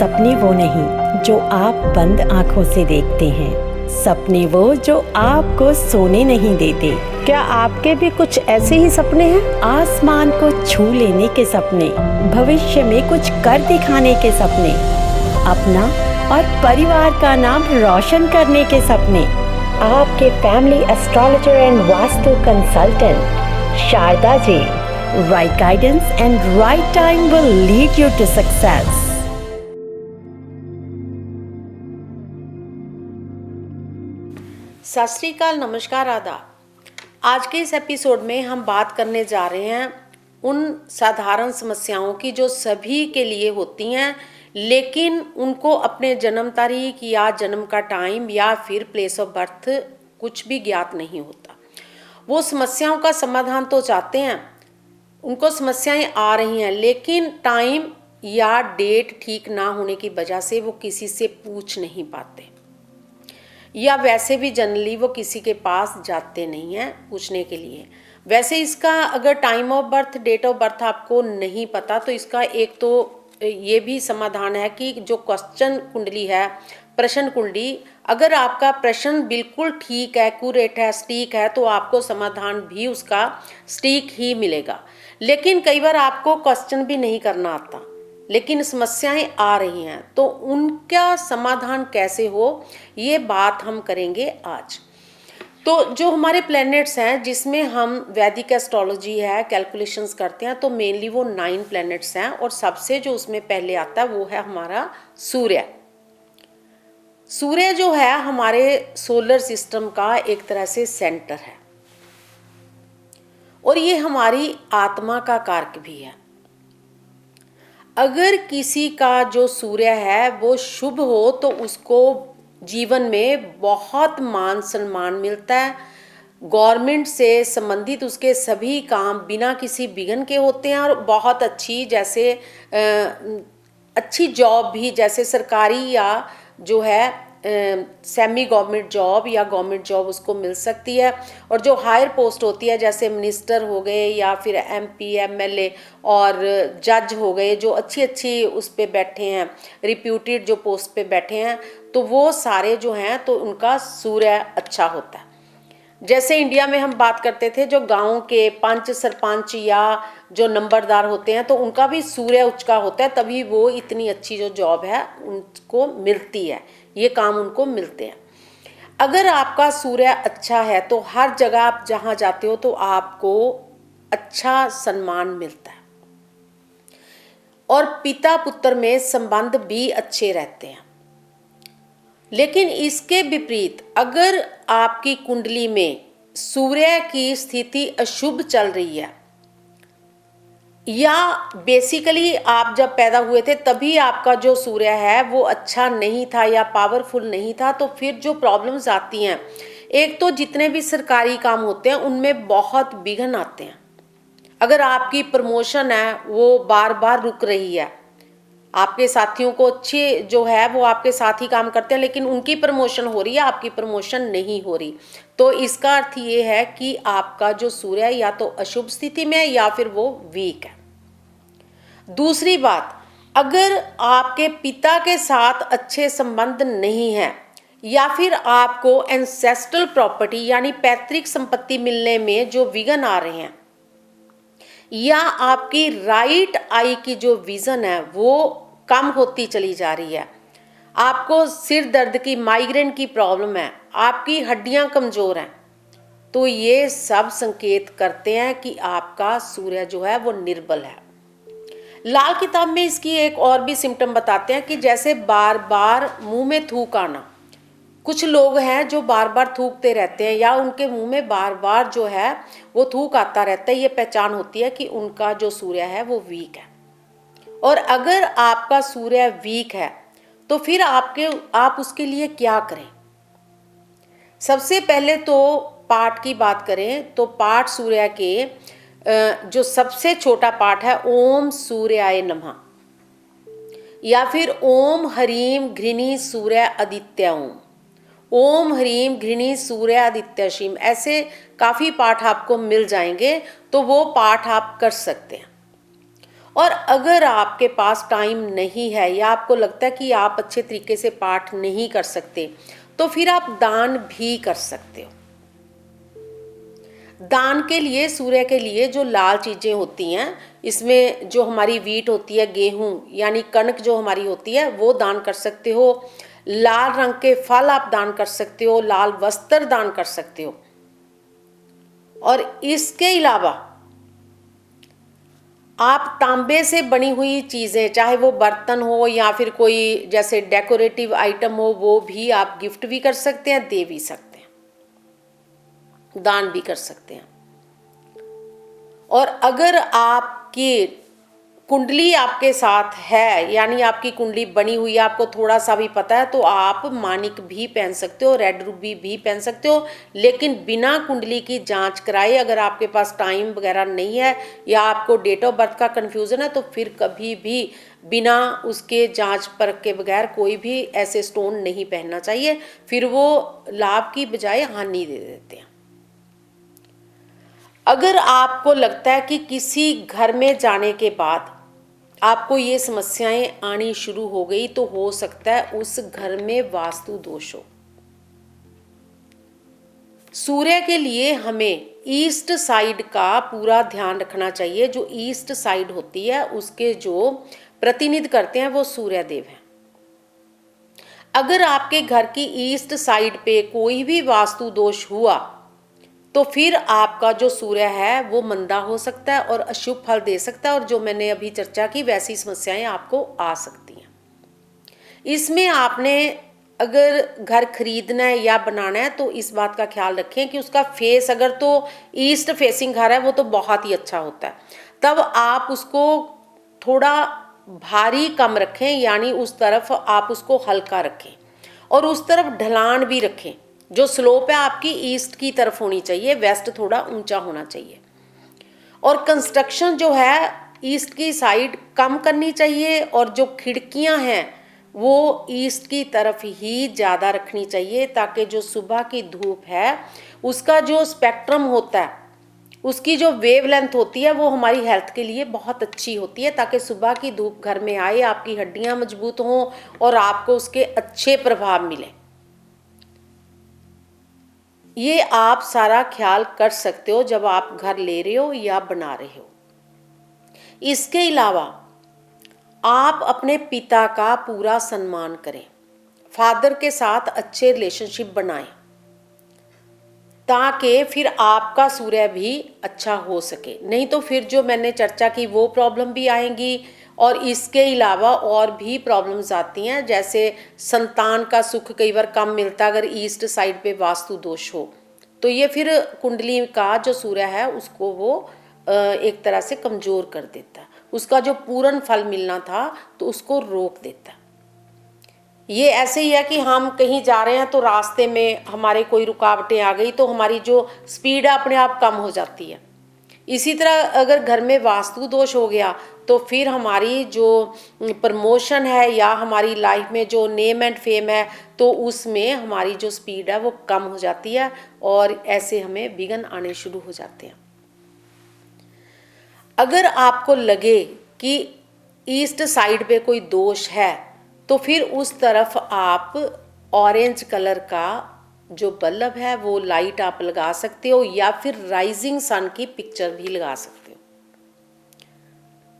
सपने वो नहीं जो आप बंद आंखों से देखते हैं, सपने वो जो आपको सोने नहीं देते। क्या आपके भी कुछ ऐसे ही सपने हैं? आसमान को छू लेने के सपने, भविष्य में कुछ कर दिखाने के सपने, अपना और परिवार का नाम रोशन करने के सपने। आपके family astrologer and vastu consultant Sharada ji, right guidance and right time will lead you to success. सत श्री अकाल, नमस्कार, आदाब। आज के इस एपिसोड में हम बात करने जा रहे हैं उन साधारण समस्याओं की जो सभी के लिए होती हैं, लेकिन उनको अपने जन्म तारीख या जन्म का टाइम या फिर प्लेस ऑफ बर्थ कुछ भी ज्ञात नहीं होता। वो समस्याओं का समाधान तो चाहते हैं, उनको समस्याएं आ रही हैं, लेकिन टाइम या डेट ठीक ना होने की वजह से वो किसी से पूछ नहीं पाते, या वैसे भी जनरली वो किसी के पास जाते नहीं हैं पूछने के लिए। वैसे इसका अगर time of birth, date of birth आपको नहीं पता तो इसका एक तो ये भी समाधान है कि जो क्वेश्चन कुंडली है, प्रश्न कुंडली, अगर आपका प्रश्न बिल्कुल ठीक है, एक्यूरेट है, सटीक है, तो आपको समाधान भी उसका सटीक ही मिलेगा। लेकिन कई बार आपको क्वेश्चन भी नहीं करना आता, लेकिन समस्याएं आ रही हैं, तो उनका समाधान कैसे हो, ये बात हम करेंगे आज। तो जो हमारे प्लैनेट्स हैं जिसमें हम वैदिक एस्ट्रोलॉजी है, कैलकुलेशंस करते हैं, तो मेनली वो 9 प्लैनेट्स हैं, और सबसे जो उसमें पहले आता है वो है हमारा सूर्य। सूर्य जो है हमारे सोलर सिस्टम का एक तरह से सेंटर है, और ये हमारी आत्मा का कारक भी है। अगर किसी का जो सूर्य है वो शुभ हो तो उसको जीवन में बहुत मान सम्मान मिलता है। गवर्नमेंट से संबंधित उसके सभी काम बिना किसी विघ्न के होते हैं, और बहुत अच्छी, जैसे अच्छी जॉब भी, जैसे सरकारी या जो है सेमी गवर्नमेंट जॉब या गवर्नमेंट जॉब उसको मिल सकती है। और जो हायर पोस्ट होती है, जैसे मिनिस्टर हो गए या फिर एमपी, एमएलए और जज हो गए, जो अच्छी अच्छी उस पे बैठे हैं, रिप्यूटेड जो पोस्ट पे बैठे हैं, तो वो सारे जो हैं तो उनका सूर्य अच्छा होता है। जैसे इंडिया में हम बात करते थे, जो गांव के पंच, सरपंच या जो नंबरदार होते हैं, तो उनका भी सूर्य उच्च का होता है, तभी वो इतनी अच्छी जो जॉब है उनको मिलती है, ये काम उनको मिलते हैं। अगर आपका सूर्य अच्छा है तो हर जगह आप जहाँ जाते हो तो आपको अच्छा सम्मान मिलता है, और पिता पुत्र में संबंध भी अच्छे रहते हैं। लेकिन इसके विपरीत अगर आपकी कुंडली में सूर्य की स्थिति अशुभ चल रही है, या बेसिकली आप जब पैदा हुए थे तभी आपका जो सूर्य है वो अच्छा नहीं था या पावरफुल नहीं था, तो फिर जो प्रॉब्लम्स आती हैं, एक तो जितने भी सरकारी काम होते हैं उनमें बहुत विघ्न आते हैं। अगर आपकी प्रमोशन है वो बार बार रुक रही है, आपके साथियों को अच्छे जो है वो आपके साथ ही काम करते हैं, लेकिन उनकी प्रमोशन हो रही है, आपकी प्रमोशन नहीं हो रही, तो इसका अर्थ ये है कि आपका जो सूर्य या तो अशुभ स्थिति में है या फिर वो वीक है। दूसरी बात, अगर आपके पिता के साथ अच्छे संबंध नहीं है, या फिर आपको एंसेस्ट्रल प्रॉपर्टी यानी पैतृक संपत्ति मिलने में जो विघ्न आ रहे हैं, या आपकी राइट आई की जो विजन है वो कम होती चली जा रही है, आपको सिर दर्द की, माइग्रेन की प्रॉब्लम है, आपकी हड्डियां कमज़ोर हैं, तो ये सब संकेत करते हैं कि आपका सूर्य जो है वो निर्बल है। लाल किताब में इसकी एक और भी सिम्टम बताते हैं कि जैसे बार बार मुंह में थूक आना, कुछ लोग हैं जो बार बार थूकते रहते हैं या उनके मुंह में बार बार जो है वो थूक आता रहता है, ये पहचान होती है कि उनका जो सूर्य है वो वीक है। और अगर आपका सूर्य वीक है तो फिर आप उसके लिए क्या करें? सबसे पहले तो पाठ की बात करें तो पाठ सूर्य के जो सबसे छोटा पाठ है, ओम सूर्याय नमः, या फिर ओम ह्रीम घृणी सूर्य आदित्य ओम ह्रीम घृणी सूर्य आदित्य शिम, ऐसे काफ़ी पाठ आपको मिल जाएंगे, तो वो पाठ आप कर सकते हैं। और अगर आपके पास टाइम नहीं है या आपको लगता है कि आप अच्छे तरीके से पाठ नहीं कर सकते, तो फिर आप दान भी कर सकते हो। दान के लिए, सूर्य के लिए जो लाल चीज़ें होती हैं, इसमें जो हमारी वीट होती है, गेहूं यानी कणक जो हमारी होती है, वो दान कर सकते हो। लाल रंग के फल आप दान कर सकते हो, लाल वस्त्र दान कर सकते हो। और इसके अलावा आप तांबे से बनी हुई चीज़ें, चाहे वो बर्तन हो या फिर कोई जैसे डेकोरेटिव आइटम हो, वो भी आप गिफ्ट भी कर सकते हैं, दे भी सकते हैं, दान भी कर सकते हैं। और अगर आपकी कुंडली आपके साथ है, यानी आपकी कुंडली बनी हुई है, आपको थोड़ा सा भी पता है, तो आप मानिक भी पहन सकते हो, रेड रूबी भी पहन सकते हो, लेकिन बिना कुंडली की जांच कराए, अगर आपके पास टाइम वगैरह नहीं है या आपको डेट ऑफ बर्थ का कन्फ्यूज़न है, तो फिर कभी भी बिना उसके जांच परख के बगैर कोई भी ऐसे स्टोन नहीं पहनना चाहिए, फिर वो लाभ की बजाय हानि दे देते हैं। अगर आपको लगता है कि किसी घर में जाने के बाद आपको ये समस्याएं आनी शुरू हो गई, तो हो सकता है उस घर में वास्तु दोष हो। सूर्य के लिए हमें ईस्ट साइड का पूरा ध्यान रखना चाहिए। जो ईस्ट साइड होती है, उसके जो प्रतिनिधि करते हैं वो सूर्य देव हैं। अगर आपके घर की ईस्ट साइड पे कोई भी वास्तु दोष हुआ, तो फिर आपका जो सूर्य है वो मंदा हो सकता है और अशुभ फल दे सकता है, और जो मैंने अभी चर्चा की वैसी समस्याएं आपको आ सकती हैं। इसमें आपने अगर घर खरीदना है या बनाना है, तो इस बात का ख्याल रखें कि उसका फेस, अगर तो ईस्ट फेसिंग घर है, वो तो बहुत ही अच्छा होता है, तब आप उसको थोड़ा भारी कम रखें, यानी उस तरफ आप उसको हल्का रखें, और उस तरफ ढलान भी रखें। जो स्लोप है आपकी ईस्ट की तरफ होनी चाहिए, वेस्ट थोड़ा ऊंचा होना चाहिए। और कंस्ट्रक्शन जो है ईस्ट की साइड कम करनी चाहिए, और जो खिड़कियां हैं वो ईस्ट की तरफ ही ज़्यादा रखनी चाहिए, ताकि जो सुबह की धूप है उसका जो स्पेक्ट्रम होता है, उसकी जो वेवलेंथ होती है, वो हमारी हेल्थ के लिए बहुत अच्छी होती है, ताकि सुबह की धूप घर में आए, आपकी हड्डियां मजबूत हों और आपको उसके अच्छे प्रभाव मिले। ये आप सारा ख्याल कर सकते हो जब आप घर ले रहे हो या बना रहे हो। इसके अलावा आप अपने पिता का पूरा सम्मान करें, फादर के साथ अच्छे रिलेशनशिप बनाएं, ताकि फिर आपका सूर्य भी अच्छा हो सके। नहीं तो फिर जो मैंने चर्चा की वो प्रॉब्लम भी आएंगी, और इसके अलावा और भी प्रॉब्लम्स आती हैं, जैसे संतान का सुख कई बार कम मिलता अगर ईस्ट साइड पे वास्तु दोष हो, तो ये फिर कुंडली का जो सूर्य है उसको वो एक तरह से कमज़ोर कर देता, उसका जो पूर्ण फल मिलना था तो उसको रोक देता। ये ऐसे ही है कि हम कहीं जा रहे हैं तो रास्ते में हमारे कोई रुकावटें आ गई, तो हमारी जो स्पीड है अपने आप कम हो जाती है। इसी तरह अगर घर में वास्तु दोष हो गया, तो फिर हमारी जो प्रमोशन है या हमारी लाइफ में जो नेम एंड फेम है, तो उसमें हमारी जो स्पीड है वो कम हो जाती है, और ऐसे हमें विघ्न आने शुरू हो जाते हैं। अगर आपको लगे कि ईस्ट साइड पे कोई दोष है, तो फिर उस तरफ आप ऑरेंज कलर का जो बल्ब है वो लाइट आप लगा सकते हो, या फिर राइजिंग सन की पिक्चर भी लगा सकते हो।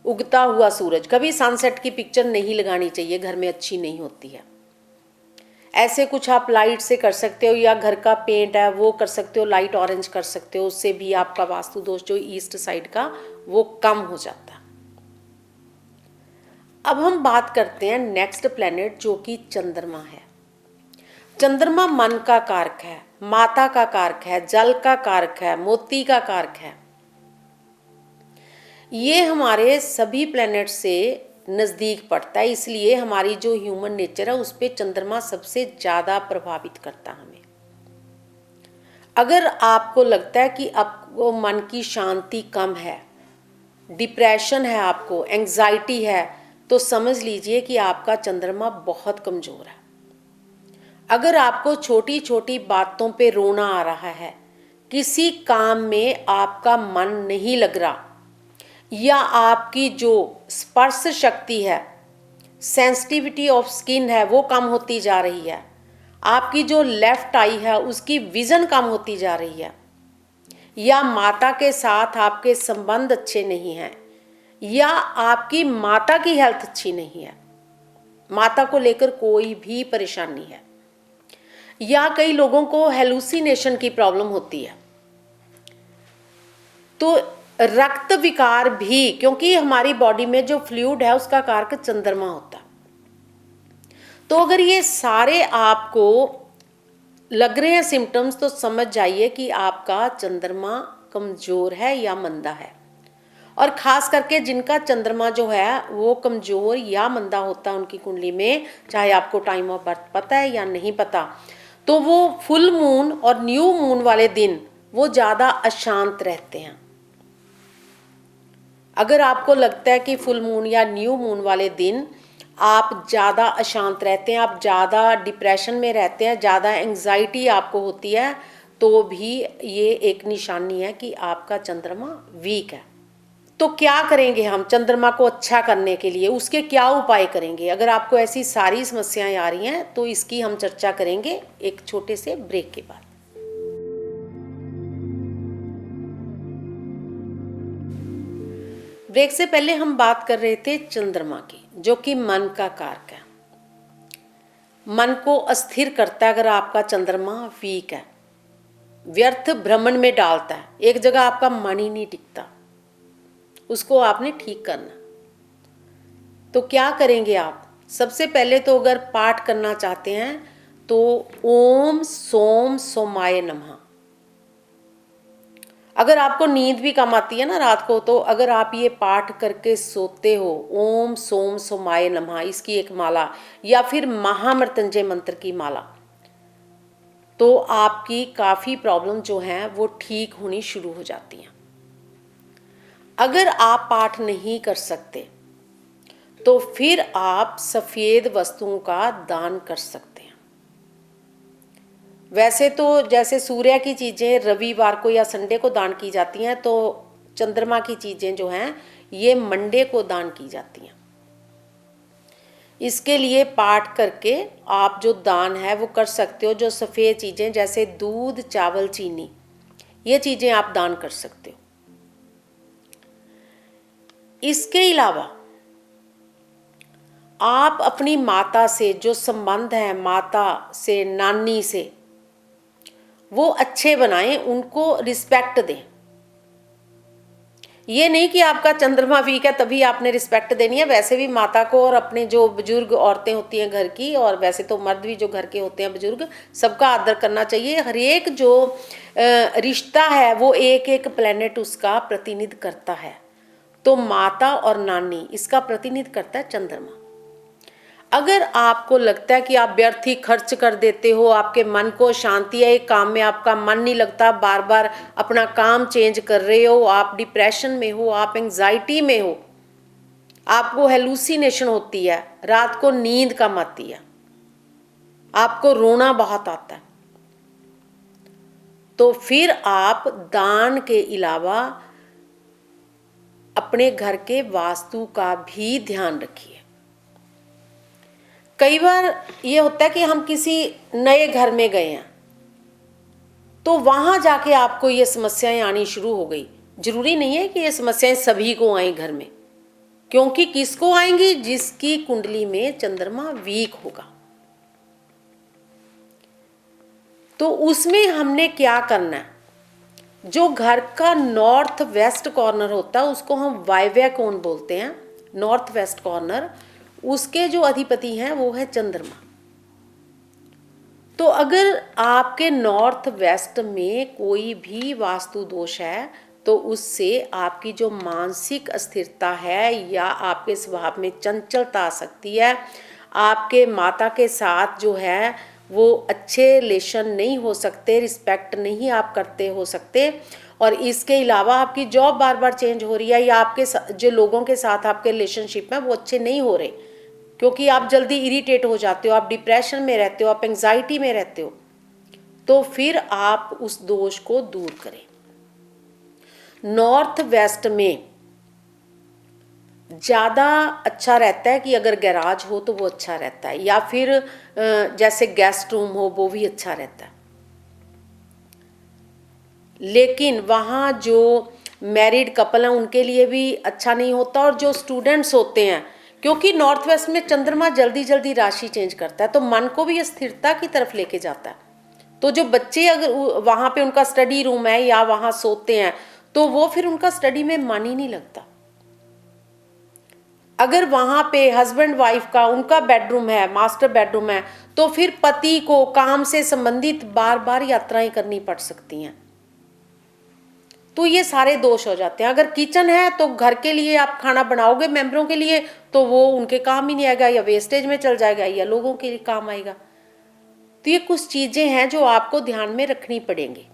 उगता हुआ सूरज, कभी सनसेट की पिक्चर नहीं लगानी चाहिए, घर में अच्छी नहीं होती है। ऐसे कुछ आप लाइट से कर सकते हो, या घर का पेंट है वो कर सकते हो, लाइट ऑरेंज कर सकते हो, उससे भी आपका वास्तु दोष जो ईस्ट साइड का वो कम हो जाता है। अब हम बात करते हैं नेक्स्ट प्लेनेट, जो कि चंद्रमा है। चंद्रमा मन का कारक है, माता का कारक है, जल का कारक है, मोती का कारक है। ये हमारे सभी प्लैनेट से नज़दीक पड़ता है, इसलिए हमारी जो ह्यूमन नेचर है उस पर चंद्रमा सबसे ज़्यादा प्रभावित करता हमें। अगर आपको लगता है कि आपको मन की शांति कम है, डिप्रेशन है, आपको एंग्जाइटी है, तो समझ लीजिए कि आपका चंद्रमा बहुत कमज़ोर है। अगर आपको छोटी छोटी बातों पे रोना आ रहा है, किसी काम में आपका मन नहीं लग रहा, या आपकी जो स्पर्श शक्ति है, सेंसिटिविटी ऑफ स्किन है, वो कम होती जा रही है, आपकी जो लेफ्ट आई है उसकी विज़न कम होती जा रही है, या माता के साथ आपके संबंध अच्छे नहीं हैं, या आपकी माता की हेल्थ अच्छी नहीं है, माता को लेकर कोई भी परेशानी है, या कई लोगों को हेलुसिनेशन की प्रॉब्लम होती है, तो रक्त विकार भी, क्योंकि हमारी बॉडी में जो फ्लूइड है उसका कारक चंद्रमा होता है। तो अगर ये सारे आपको लग रहे हैं सिम्टम्स, तो समझ जाइए कि आपका चंद्रमा कमजोर है या मंदा है। और खास करके जिनका चंद्रमा जो है वो कमजोर या मंदा होता है उनकी कुंडली में, चाहे आपको टाइम ऑफ बर्थ पता है या नहीं पता, तो वो फुल मून और न्यू मून वाले दिन वो ज़्यादा अशांत रहते हैं। अगर आपको लगता है कि फुल मून या न्यू मून वाले दिन आप ज़्यादा अशांत रहते हैं, आप ज़्यादा डिप्रेशन में रहते हैं, ज़्यादा एंग्जाइटी आपको होती है, तो भी ये एक निशानी है कि आपका चंद्रमा वीक है। तो क्या करेंगे हम चंद्रमा को अच्छा करने के लिए, उसके क्या उपाय करेंगे? अगर आपको ऐसी सारी समस्याएं आ रही हैं तो इसकी हम चर्चा करेंगे एक छोटे से ब्रेक के बाद। ब्रेक से पहले हम बात कर रहे थे चंद्रमा की, जो कि मन का कारक है, मन को अस्थिर करता है। अगर आपका चंद्रमा वीक है, व्यर्थ भ्रमण में डालता है, एक जगह आपका मन ही नहीं टिकता, उसको आपने ठीक करना। तो क्या करेंगे आप? सबसे पहले तो अगर पाठ करना चाहते हैं तो ओम सोम सोमाय नमः। अगर आपको नींद भी कम आती है ना रात को, तो अगर आप ये पाठ करके सोते हो, ओम सोम सोमाय नमः, इसकी एक माला, या फिर महामृत्युंजय मंत्र की माला, तो आपकी काफ़ी प्रॉब्लम जो हैं वो ठीक होनी शुरू हो जाती हैं। अगर आप पाठ नहीं कर सकते तो फिर आप सफ़ेद वस्तुओं का दान कर सकते हैं। वैसे तो जैसे सूर्य की चीज़ें रविवार को या संडे को दान की जाती हैं, तो चंद्रमा की चीज़ें जो हैं ये मंडे को दान की जाती हैं। इसके लिए पाठ करके आप जो दान है वो कर सकते हो। जो सफ़ेद चीज़ें जैसे दूध, चावल, चीनी, ये चीज़ें आप दान कर सकते हो। इसके अलावा आप अपनी माता से जो संबंध है, माता से, नानी से, वो अच्छे बनाएं, उनको रिस्पेक्ट दें। ये नहीं कि आपका चंद्रमा वीक है तभी आपने रिस्पेक्ट देनी है। वैसे भी माता को और अपने जो बुजुर्ग औरतें होती हैं घर की, और वैसे तो मर्द भी जो घर के होते हैं बुजुर्ग, सबका आदर करना चाहिए। हर एक जो रिश्ता है वो एक एक प्लेनेट उसका प्रतिनिधित्व करता है। तो माता और नानी इसका प्रतिनिधित्व करता है चंद्रमा। अगर आपको लगता है कि आप व्यर्थ ही खर्च कर देते हो, आपके मन को शांति है, एक काम में आपका मन नहीं लगता, बार बार अपना काम चेंज कर रहे हो, आप डिप्रेशन में हो, आप एंग्जाइटी में हो, आपको हेलुसिनेशन होती है, रात को नींद कम आती है, आपको रोना बहुत आता है, तो फिर आप दान के अलावा अपने घर के वास्तु का भी ध्यान रखिए। कई बार ये होता है कि हम किसी नए घर में गए हैं, तो वहाँ जाके आपको ये समस्याएं आनी शुरू हो गई। जरूरी नहीं है कि ये समस्याएं सभी को आए घर में, क्योंकि किसको आएंगी? जिसकी कुंडली में चंद्रमा वीक होगा। तो उसमें हमने क्या करना है? जो घर का नॉर्थ वेस्ट कॉर्नर होता है उसको हम वायव्य कोण बोलते हैं, नॉर्थ वेस्ट कॉर्नर, उसके जो अधिपति हैं वो है चंद्रमा। तो अगर आपके नॉर्थ वेस्ट में कोई भी वास्तु दोष है तो उससे आपकी जो मानसिक अस्थिरता है या आपके स्वभाव में चंचलता आ सकती है, आपके माता के साथ जो है वो अच्छे रिलेशन नहीं हो सकते, रिस्पेक्ट नहीं आप करते हो सकते, और इसके अलावा आपकी जॉब बार बार चेंज हो रही है, या आपके जो लोगों के साथ आपके रिलेशनशिप में वो अच्छे नहीं हो रहे, क्योंकि आप जल्दी इरिटेट हो जाते हो, आप डिप्रेशन में रहते हो, आप एंग्जाइटी में रहते हो, तो फिर आप उस दोष को दूर करें। नॉर्थ वेस्ट में ज़्यादा अच्छा रहता है कि अगर गैराज हो तो वो अच्छा रहता है, या फिर जैसे गेस्ट रूम हो वो भी अच्छा रहता है। लेकिन वहाँ जो मैरिड कपल हैं उनके लिए भी अच्छा नहीं होता, और जो स्टूडेंट्स होते हैं, क्योंकि नॉर्थ वेस्ट में चंद्रमा जल्दी जल्दी राशि चेंज करता है तो मन को भी स्थिरता की तरफ लेके जाता है। तो जो बच्चे अगर वहाँ पे उनका स्टडी रूम है या वहाँ सोते हैं तो वो फिर उनका स्टडी में मन ही नहीं लगता। अगर वहाँ पे हस्बैंड वाइफ का उनका बेडरूम है, मास्टर बेडरूम है, तो फिर पति को काम से संबंधित बार बार यात्राएं करनी पड़ सकती हैं। तो ये सारे दोष हो जाते हैं। अगर किचन है तो घर के लिए आप खाना बनाओगे मेंबरों के लिए तो वो उनके काम ही नहीं आएगा, या वेस्टेज में चल जाएगा, या लोगों के लिए काम आएगा। तो ये कुछ चीजें हैं जो आपको ध्यान में रखनी पड़ेंगी।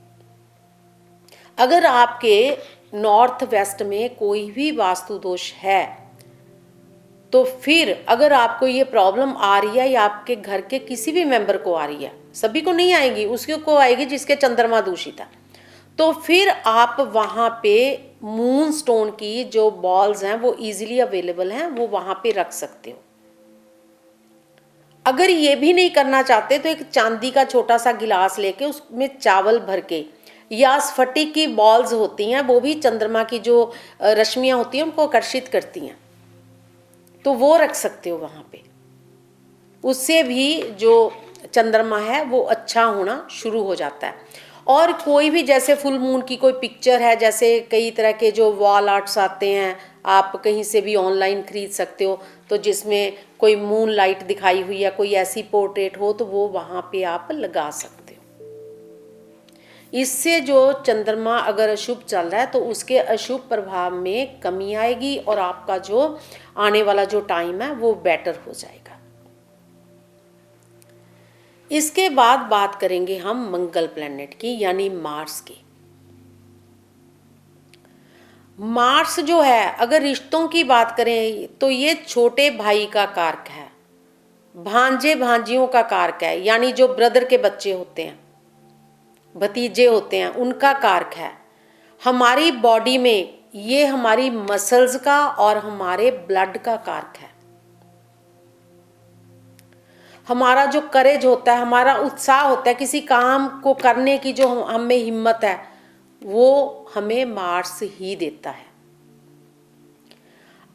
अगर आपके नॉर्थ वेस्ट में कोई भी वास्तु दोष है तो फिर अगर आपको ये प्रॉब्लम आ रही है या आपके घर के किसी भी मेंबर को आ रही है, सभी को नहीं आएगी, उसके को आएगी जिसके चंद्रमा दूषित है, तो फिर आप वहाँ पे मून स्टोन की जो बॉल्स हैं वो इजीली अवेलेबल हैं, वो वहाँ पे रख सकते हो। अगर ये भी नहीं करना चाहते तो एक चांदी का छोटा सा गिलास लेके उसमें चावल भर के, या स्फटिक की बॉल्स होती हैं वो भी चंद्रमा की जो रश्मियाँ होती हैं उनको आकर्षित करती हैं, तो वो रख सकते हो वहाँ पे। उससे भी जो चंद्रमा है वो अच्छा होना शुरू हो जाता है। और कोई भी जैसे फुल मून की कोई पिक्चर है, जैसे कई तरह के जो वॉल आर्ट्स आते हैं आप कहीं से भी ऑनलाइन खरीद सकते हो, तो जिसमें कोई मून लाइट दिखाई हुई है, कोई ऐसी पोर्ट्रेट हो, तो वो वहाँ पे आप लगा सकते हो। इससे जो चंद्रमा अगर अशुभ चल रहा है तो उसके अशुभ प्रभाव में कमी आएगी और आपका जो आने वाला जो टाइम है वो बेटर हो जाएगा। इसके बाद बात करेंगे हम मंगल प्लैनेट की, यानी मार्स की। मार्स जो है अगर रिश्तों की बात करें तो ये छोटे भाई का कारक है, भांजे भांजियों का कारक है, यानी जो ब्रदर के बच्चे होते हैं, भतीजे होते हैं, उनका कारक है। हमारी बॉडी में ये हमारी मसल्स का और हमारे ब्लड का कारक है। हमारा जो करेज होता है, हमारा उत्साह होता है, किसी काम को करने की जो हमें हिम्मत है, वो हमें मार्स ही देता है।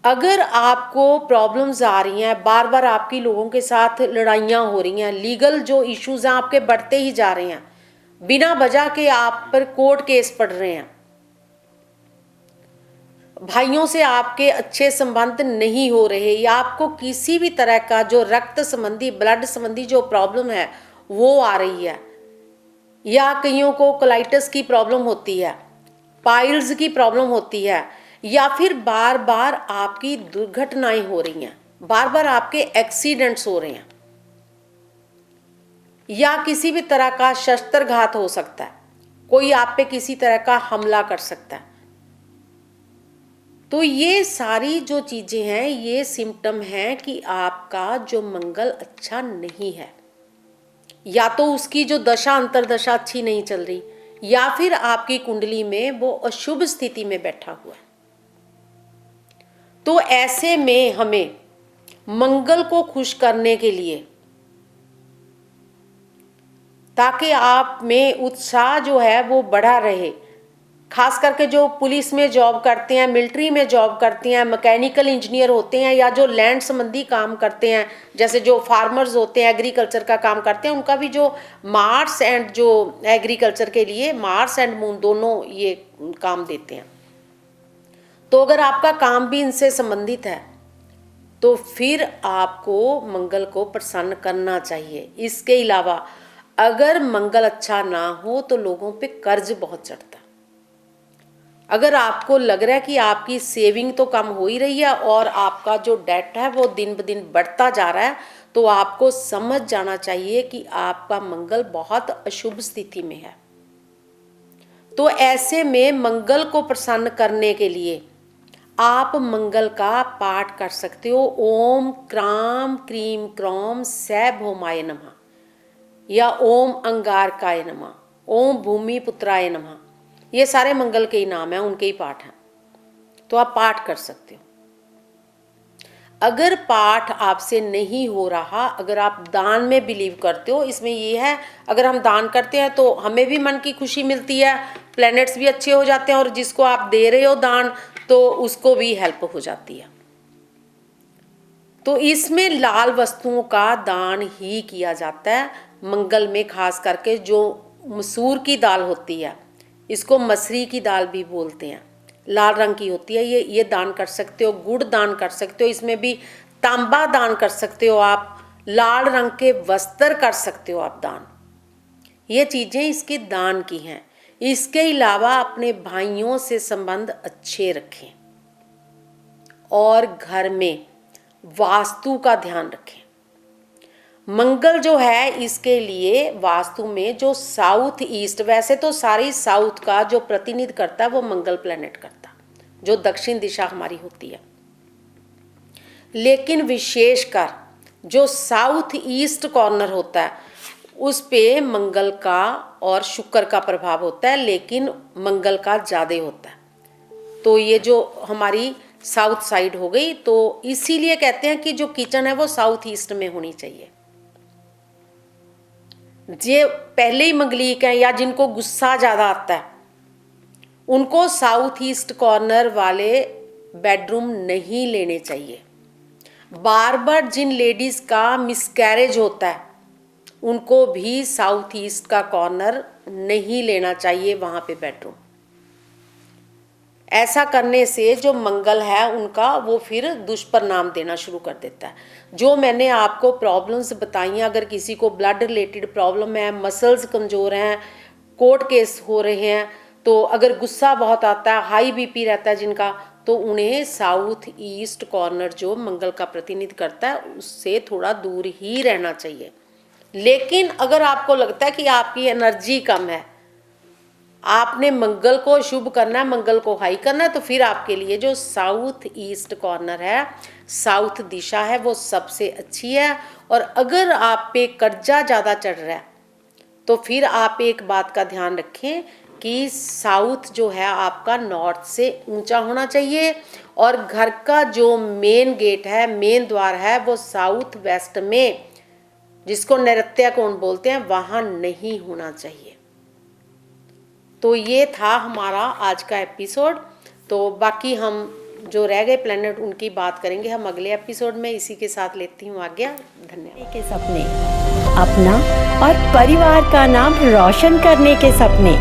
अगर आपको प्रॉब्लम्स आ रही हैं, बार बार आपकी लोगों के साथ लड़ाइयाँ हो रही हैं, लीगल जो इश्यूज हैं आपके बढ़ते ही जा रहे हैं, बिना वजह के आप पर कोर्ट केस पड़ रहे हैं, भाइयों से आपके अच्छे संबंध नहीं हो रहे, या आपको किसी भी तरह का जो रक्त संबंधी ब्लड संबंधी जो प्रॉब्लम है वो आ रही है, या कईयों को कोलाइटिस की प्रॉब्लम होती है, पाइल्स की प्रॉब्लम होती है, या फिर बार बार आपकी दुर्घटनाएं हो रही हैं, बार बार आपके एक्सीडेंट्स हो रहे हैं, या किसी भी तरह का शस्त्रघात हो सकता है, कोई आप पे किसी तरह का हमला कर सकता है, तो ये सारी जो चीजें हैं ये सिम्टम है कि आपका जो मंगल अच्छा नहीं है, या तो उसकी जो दशा अंतरदशा अच्छी नहीं चल रही, या फिर आपकी कुंडली में वो अशुभ स्थिति में बैठा हुआ है। तो ऐसे में हमें मंगल को खुश करने के लिए, ताकि आप में उत्साह जो है वो बढ़ा रहे, खास करके जो पुलिस में जॉब करते हैं, मिलिट्री में जॉब करते हैं, मैकेनिकल इंजीनियर होते हैं, या जो लैंड संबंधी काम करते हैं, जैसे जो फार्मर्स होते हैं, एग्रीकल्चर का काम करते हैं, उनका भी जो मार्स एंड जो एग्रीकल्चर के लिए मार्स एंड मून दोनों ये काम देते हैं। तो अगर आपका काम भी इनसे संबंधित है तो फिर आपको मंगल को प्रसन्न करना चाहिए। इसके अलावा अगर मंगल अच्छा ना हो तो लोगों पे कर्ज बहुत चढ़ता है। अगर आपको लग रहा है कि आपकी सेविंग तो कम हो ही रही है और आपका जो डेट है वो दिन ब दिन बढ़ता जा रहा है, तो आपको समझ जाना चाहिए कि आपका मंगल बहुत अशुभ स्थिति में है। तो ऐसे में मंगल को प्रसन्न करने के लिए आप मंगल का पाठ कर सकते हो। ओम क्राम क्रीम क्रौम सैभौमाय नमः, या ओम अंगारकाय नमः, ओम भूमि पुत्राय नमः, ये सारे मंगल के ही नाम हैं, उनके ही पाठ हैं, तो आप पाठ कर सकते हो। अगर पाठ आपसे नहीं हो रहा, अगर आप दान में बिलीव करते हो, इसमें ये है अगर हम दान करते हैं तो हमें भी मन की खुशी मिलती है, प्लैनेट्स भी अच्छे हो जाते हैं और जिसको आप दे रहे हो दान तो उसको भी हेल्प हो जाती है। तो इसमें लाल वस्तुओं का दान ही किया जाता है। मंगल में खास करके जो मसूर की दाल होती है, इसको मसरी की दाल भी बोलते हैं, लाल रंग की होती है, ये दान कर सकते हो। गुड़ दान कर सकते हो, इसमें भी तांबा दान कर सकते हो आप, लाल रंग के वस्त्र कर सकते हो आप दान। ये चीज़ें इसके दान की हैं। इसके अलावा अपने भाइयों से संबंध अच्छे रखें और घर में वास्तु का ध्यान रखें। मंगल जो है इसके लिए वास्तु में जो साउथ ईस्ट, वैसे तो सारी साउथ का जो प्रतिनिधित्व करता है वो मंगल प्लैनेट करता है, जो दक्षिण दिशा हमारी होती है, लेकिन विशेषकर जो साउथ ईस्ट कॉर्नर होता है उस पे मंगल का और शुक्र का प्रभाव होता है, लेकिन मंगल का ज़्यादा होता है। तो ये जो हमारी साउथ साइड हो गई, तो इसीलिए कहते हैं कि जो किचन है वो साउथ ईस्ट में होनी चाहिए। जे पहले ही मंगलीक है या जिनको गुस्सा ज़्यादा आता है उनको साउथ ईस्ट कॉर्नर वाले बेडरूम नहीं लेने चाहिए। बार बार जिन लेडीज़ का मिसकैरेज होता है उनको भी साउथ ईस्ट का कॉर्नर नहीं लेना चाहिए वहाँ पे बेडरूम। ऐसा करने से जो मंगल है उनका वो फिर दुष्परिणाम देना शुरू कर देता है। जो मैंने आपको प्रॉब्लम्स बताई हैं, अगर किसी को ब्लड रिलेटेड प्रॉब्लम है, मसल्स कमज़ोर हैं, कोर्ट केस हो रहे हैं, तो अगर गुस्सा बहुत आता है, हाई बीपी रहता है जिनका, तो उन्हें साउथ ईस्ट कॉर्नर जो मंगल का प्रतिनिधित्व करता है उससे थोड़ा दूर ही रहना चाहिए। लेकिन अगर आपको लगता है कि आपकी एनर्जी कम है, आपने मंगल को शुभ करना है, मंगल को हाई करना है, तो फिर आपके लिए जो साउथ ईस्ट कॉर्नर है, साउथ दिशा है, वो सबसे अच्छी है। और अगर आप पे कर्जा ज़्यादा चढ़ रहा है तो फिर आप एक बात का ध्यान रखें कि साउथ जो है आपका नॉर्थ से ऊंचा होना चाहिए और घर का जो मेन गेट है, मेन द्वार है, वो साउथ वेस्ट में, जिसको नैऋत्य कोण बोलते हैं, वहाँ नहीं होना चाहिए। तो ये था हमारा आज का एपिसोड। तो बाकी हम जो रह गए प्लैनेट उनकी बात करेंगे हम अगले एपिसोड में। इसी के साथ लेती हूँ आज्ञा। धन्यवाद। के सपने, अपना और परिवार का नाम रोशन करने के सपने।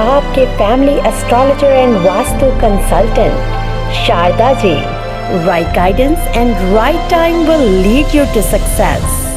आपके family astrologer and vastu consultant Sharada ji. Right guidance and right time will lead you to success.